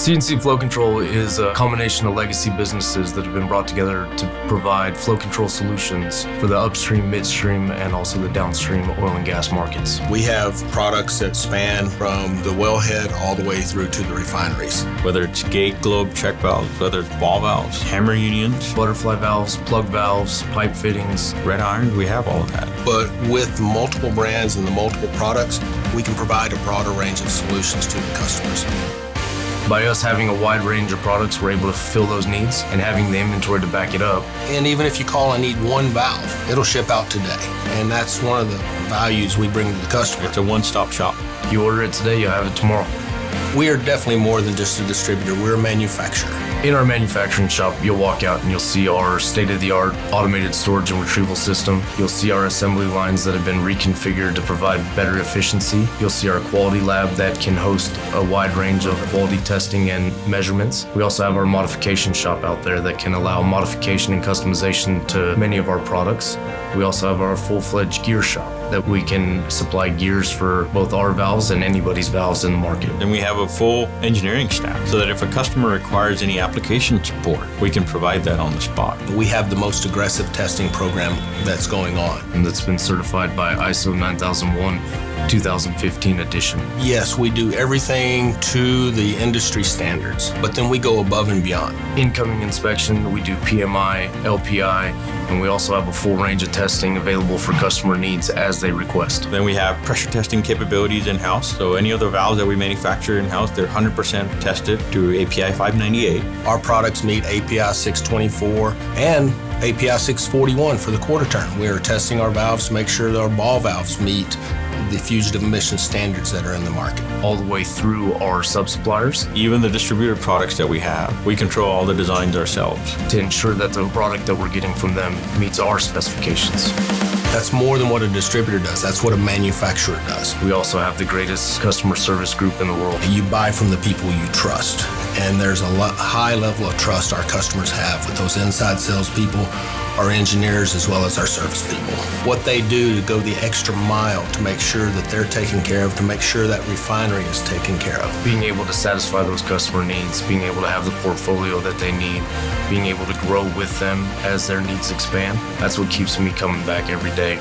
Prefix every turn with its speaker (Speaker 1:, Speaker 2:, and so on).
Speaker 1: CNC Flow Control is a combination of legacy businesses that have been brought together to provide flow control solutions for the upstream, midstream, and also the downstream oil and gas markets.
Speaker 2: We have products that span from the wellhead all the way through to the refineries.
Speaker 3: Whether it's gate, globe, check valves, whether it's ball valves, hammer unions,
Speaker 1: Butterfly valves, plug valves, pipe fittings,
Speaker 3: red iron, we have all of that.
Speaker 2: But with multiple brands and the multiple products, we can provide a broader range of solutions to the customers.
Speaker 1: By us having a wide range of products, we're able to fulfill those needs and having the inventory to back it up.
Speaker 2: And even if you call and need one valve, it'll ship out today. And that's one of the values we bring to the customer.
Speaker 3: It's a one-stop shop.
Speaker 1: You order it today, you'll have it tomorrow.
Speaker 2: We are definitely more than just a distributor. We're a manufacturer.
Speaker 1: In our manufacturing shop, you'll walk out and you'll see our state-of-the-art automated storage and retrieval system. You'll see our assembly lines that have been reconfigured to provide better efficiency. You'll see our quality lab that can host a wide range of quality testing and measurements. We also have our modification shop out there that can allow modification and customization to many of our products. We also have our full-fledged gear shop that we can supply gears for both our valves and anybody's valves in the market.
Speaker 3: And we have a full engineering staff so that if a customer requires any application support, we can provide that on the spot.
Speaker 2: We have the most aggressive testing program that's going on.
Speaker 1: And that's been certified by ISO 9001 2015 edition.
Speaker 2: Yes, we do everything to the industry standards, but then we go above and beyond.
Speaker 1: Incoming inspection, we do PMI, LPI, and we also have a full range of testing available for customer needs as they request.
Speaker 3: Then we have pressure testing capabilities in-house. So any of the valves that we manufacture in-house, they're 100% tested to API 598.
Speaker 2: Our products meet API 624 and API 641 for the quarter turn. We are testing our valves to make sure that our ball valves meet the fugitive emission standards that are in the market.
Speaker 1: All the way through our sub-suppliers.
Speaker 3: Even the distributor products that we have, we control all the designs ourselves.
Speaker 1: To ensure that the product that we're getting from them meets our specifications.
Speaker 2: That's more than what a distributor does. That's what a manufacturer does.
Speaker 1: We also have the greatest customer service group in the world.
Speaker 2: You buy from the people you trust. And there's a high level of trust our customers have with those inside salespeople, our engineers, as well as our service people. What they do to go the extra mile to make sure that they're taken care of, to make sure that refinery is taken care of.
Speaker 1: Being able to satisfy those customer needs, being able to have the portfolio that they need, being able to grow with them as their needs expand, that's what keeps me coming back every day.